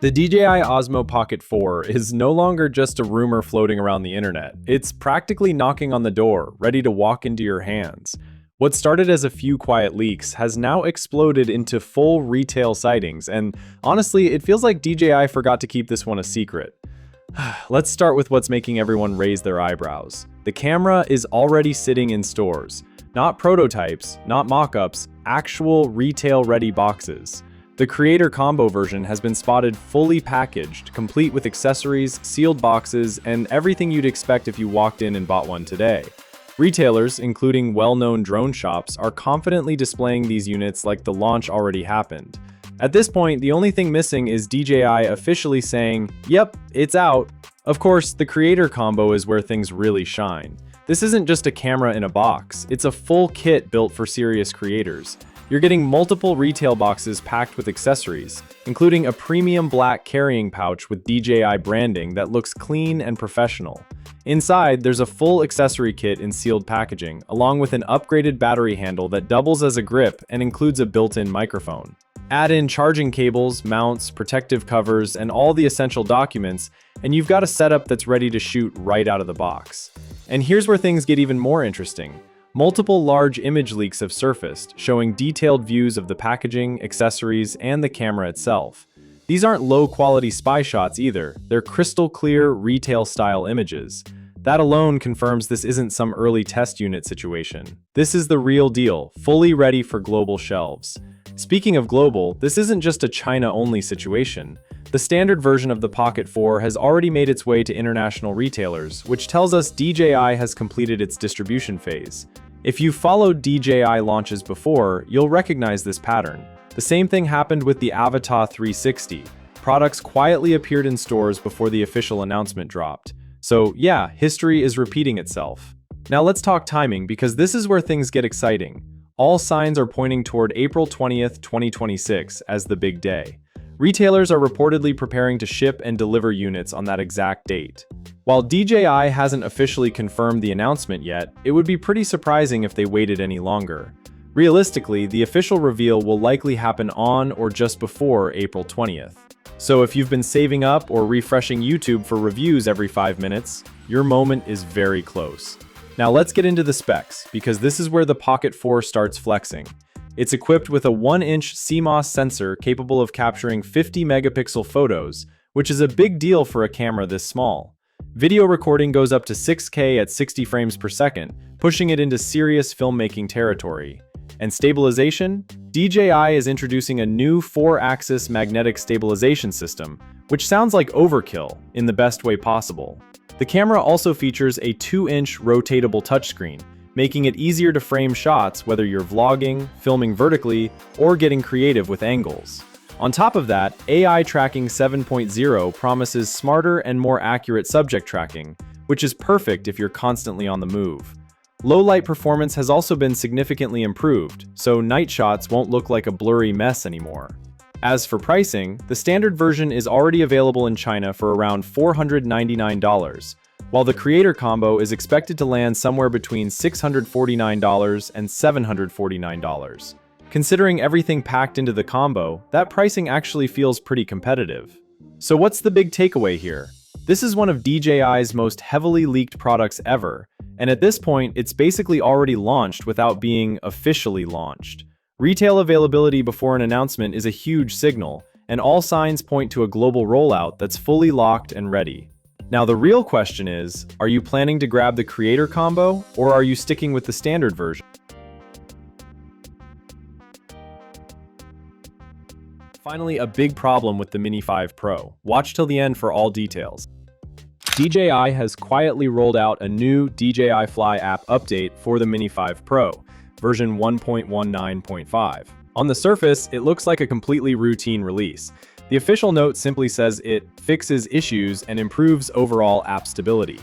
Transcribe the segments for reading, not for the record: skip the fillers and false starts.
The DJI Osmo Pocket 4 is no longer just a rumor floating around the internet. It's practically knocking on the door, ready to walk into your hands. What started as a few quiet leaks has now exploded into full retail sightings, and honestly, it feels like DJI forgot to keep this one a secret. Let's start with what's making everyone raise their eyebrows. The camera is already sitting in stores. Not prototypes, not mock-ups, actual retail-ready boxes. The Creator Combo version has been spotted fully packaged, complete with accessories, sealed boxes, and everything you'd expect if you walked in and bought one today. Retailers, including well-known drone shops, are confidently displaying these units like the launch already happened. At this point, the only thing missing is DJI officially saying, "Yep, it's out." Of course, the Creator Combo is where things really shine. This isn't just a camera in a box, it's a full kit built for serious creators. You're getting multiple retail boxes packed with accessories, including a premium black carrying pouch with DJI branding that looks clean and professional. Inside, there's a full accessory kit in sealed packaging, along with an upgraded battery handle that doubles as a grip and includes a built-in microphone. Add in charging cables, mounts, protective covers, and all the essential documents, and you've got a setup that's ready to shoot right out of the box. And here's where things get even more interesting. Multiple large image leaks have surfaced, showing detailed views of the packaging, accessories, and the camera itself. These aren't low-quality spy shots either, they're crystal-clear, retail-style images. That alone confirms this isn't some early test unit situation. This is the real deal, fully ready for global shelves. Speaking of global, this isn't just a China-only situation. The standard version of the Pocket 4 has already made its way to international retailers, which tells us DJI has completed its distribution phase. If you've followed DJI launches before, you'll recognize this pattern. The same thing happened with the Avatar 360. Products quietly appeared in stores before the official announcement dropped. So yeah, history is repeating itself. Now let's talk timing, because this is where things get exciting. All signs are pointing toward April 20th, 2026 as the big day. Retailers are reportedly preparing to ship and deliver units on that exact date. While DJI hasn't officially confirmed the announcement yet, it would be pretty surprising if they waited any longer. Realistically, the official reveal will likely happen on or just before April 20th. So if you've been saving up or refreshing YouTube for reviews every 5 minutes, your moment is very close. Now let's get into the specs, because this is where the Pocket 4 starts flexing. It's equipped with a 1-inch CMOS sensor capable of capturing 50-megapixel photos, which is a big deal for a camera this small. Video recording goes up to 6K at 60 frames per second, pushing it into serious filmmaking territory. And stabilization? DJI is introducing a new 4-axis magnetic stabilization system, which sounds like overkill in the best way possible. The camera also features a 2-inch rotatable touchscreen, making it easier to frame shots whether you're vlogging, filming vertically, or getting creative with angles. On top of that, AI Tracking 7.0 promises smarter and more accurate subject tracking, which is perfect if you're constantly on the move. Low-light performance has also been significantly improved, so night shots won't look like a blurry mess anymore. As for pricing, the standard version is already available in China for around $499, while the Creator Combo is expected to land somewhere between $649 and $749. Considering everything packed into the combo, that pricing actually feels pretty competitive. So what's the big takeaway here? This is one of DJI's most heavily leaked products ever, and at this point, it's basically already launched without being officially launched. Retail availability before an announcement is a huge signal, and all signs point to a global rollout that's fully locked and ready. Now the real question is, are you planning to grab the Creator Combo, or are you sticking with the standard version? Finally, a big problem with the Mini 5 Pro. Watch till the end for all details. DJI has quietly rolled out a new DJI Fly app update for the Mini 5 Pro, version 1.19.5. On the surface, it looks like a completely routine release. The official note simply says it fixes issues and improves overall app stability.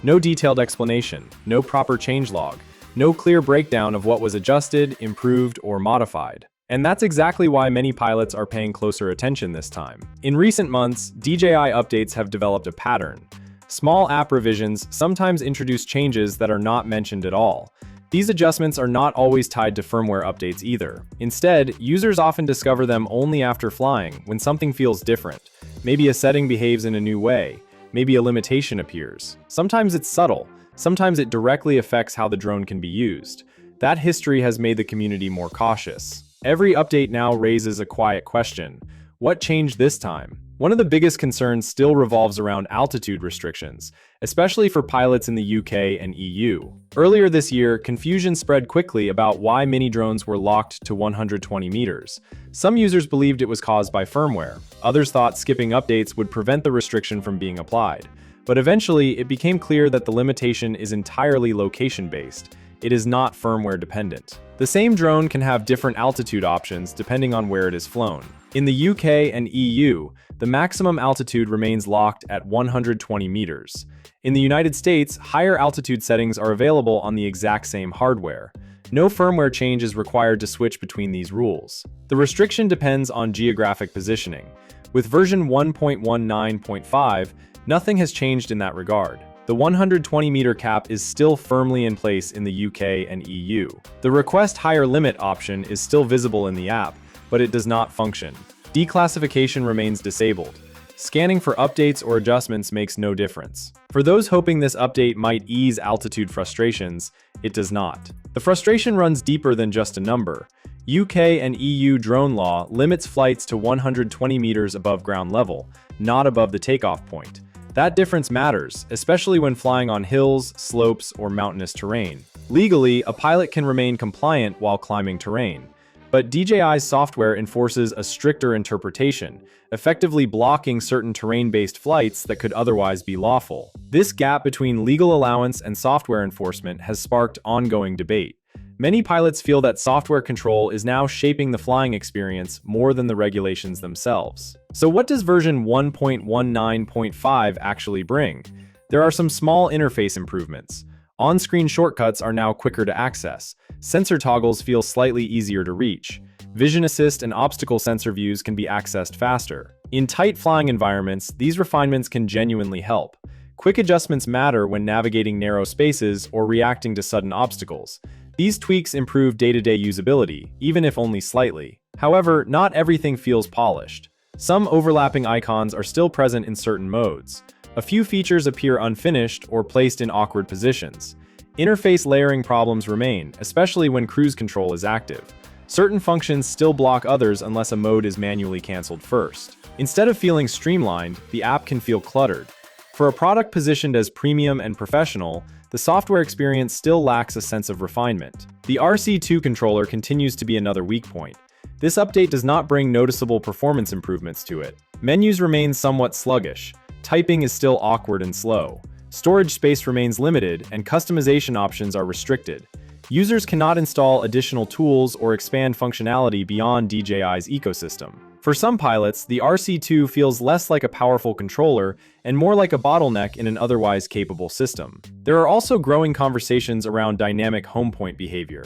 No detailed explanation, no proper changelog, no clear breakdown of what was adjusted, improved, or modified. And that's exactly why many pilots are paying closer attention this time. In recent months, DJI updates have developed a pattern. Small app revisions sometimes introduce changes that are not mentioned at all. These adjustments are not always tied to firmware updates either. Instead, users often discover them only after flying, when something feels different. Maybe a setting behaves in a new way. Maybe a limitation appears. Sometimes it's subtle. Sometimes it directly affects how the drone can be used. That history has made the community more cautious. Every update now raises a quiet question. What changed this time? One of the biggest concerns still revolves around altitude restrictions, especially for pilots in the UK and EU. Earlier this year, confusion spread quickly about why mini drones were locked to 120 meters. Some users believed it was caused by firmware. Others thought skipping updates would prevent the restriction from being applied. But eventually, it became clear that the limitation is entirely location-based. It is not firmware dependent. The same drone can have different altitude options depending on where it is flown. In the UK and EU, the maximum altitude remains locked at 120 meters. In the United States, higher altitude settings are available on the exact same hardware. No firmware change is required to switch between these rules. The restriction depends on geographic positioning. With version 1.19.5, nothing has changed in that regard. The 120-meter cap is still firmly in place in the UK and EU. The Request Higher Limit option is still visible in the app, but it does not function. Declassification remains disabled. Scanning for updates or adjustments makes no difference. For those hoping this update might ease altitude frustrations, it does not. The frustration runs deeper than just a number. UK and EU drone law limits flights to 120 meters above ground level, not above the takeoff point. That difference matters, especially when flying on hills, slopes, or mountainous terrain. Legally, a pilot can remain compliant while climbing terrain. But DJI's software enforces a stricter interpretation, effectively blocking certain terrain-based flights that could otherwise be lawful. This gap between legal allowance and software enforcement has sparked ongoing debate. Many pilots feel that software control is now shaping the flying experience more than the regulations themselves. So what does version 1.19.5 actually bring? There are some small interface improvements. On-screen shortcuts are now quicker to access. Sensor toggles feel slightly easier to reach. Vision assist and obstacle sensor views can be accessed faster. In tight flying environments, these refinements can genuinely help. Quick adjustments matter when navigating narrow spaces or reacting to sudden obstacles. These tweaks improve day-to-day usability, even if only slightly. However, not everything feels polished. Some overlapping icons are still present in certain modes. A few features appear unfinished or placed in awkward positions. Interface layering problems remain, especially when cruise control is active. Certain functions still block others unless a mode is manually canceled first. Instead of feeling streamlined, the app can feel cluttered. For a product positioned as premium and professional, the software experience still lacks a sense of refinement. The RC2 controller continues to be another weak point. This update does not bring noticeable performance improvements to it. Menus remain somewhat sluggish. Typing is still awkward and slow. Storage space remains limited, and customization options are restricted. Users cannot install additional tools or expand functionality beyond DJI's ecosystem. For some pilots, the RC2 feels less like a powerful controller and more like a bottleneck in an otherwise capable system. There are also growing conversations around dynamic home point behavior.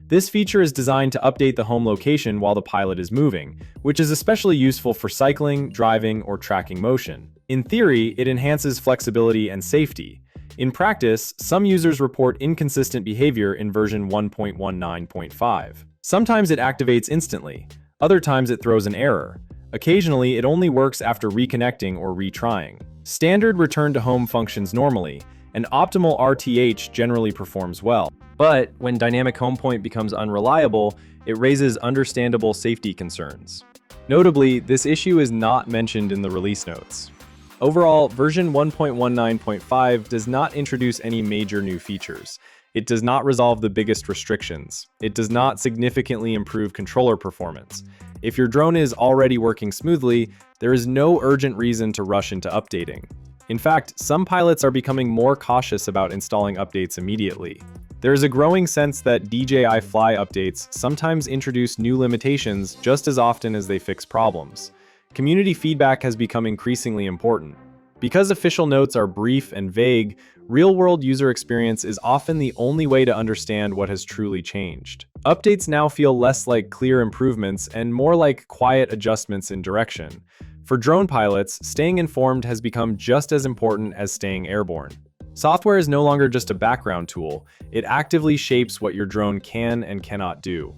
This feature is designed to update the home location while the pilot is moving, which is especially useful for cycling, driving, or tracking motion. In theory, it enhances flexibility and safety. In practice, some users report inconsistent behavior in version 1.19.5. Sometimes it activates instantly. Other times it throws an error. Occasionally, it only works after reconnecting or retrying. Standard return to home functions normally, and optimal RTH generally performs well. But when dynamic home point becomes unreliable, it raises understandable safety concerns. Notably, this issue is not mentioned in the release notes. Overall, version 1.19.5 does not introduce any major new features. It does not resolve the biggest restrictions. It does not significantly improve controller performance. If your drone is already working smoothly, there is no urgent reason to rush into updating. In fact, some pilots are becoming more cautious about installing updates immediately. There is a growing sense that DJI Fly updates sometimes introduce new limitations just as often as they fix problems. Community feedback has become increasingly important. Because official notes are brief and vague, real-world user experience is often the only way to understand what has truly changed. Updates now feel less like clear improvements and more like quiet adjustments in direction. For drone pilots, staying informed has become just as important as staying airborne. Software is no longer just a background tool, it actively shapes what your drone can and cannot do.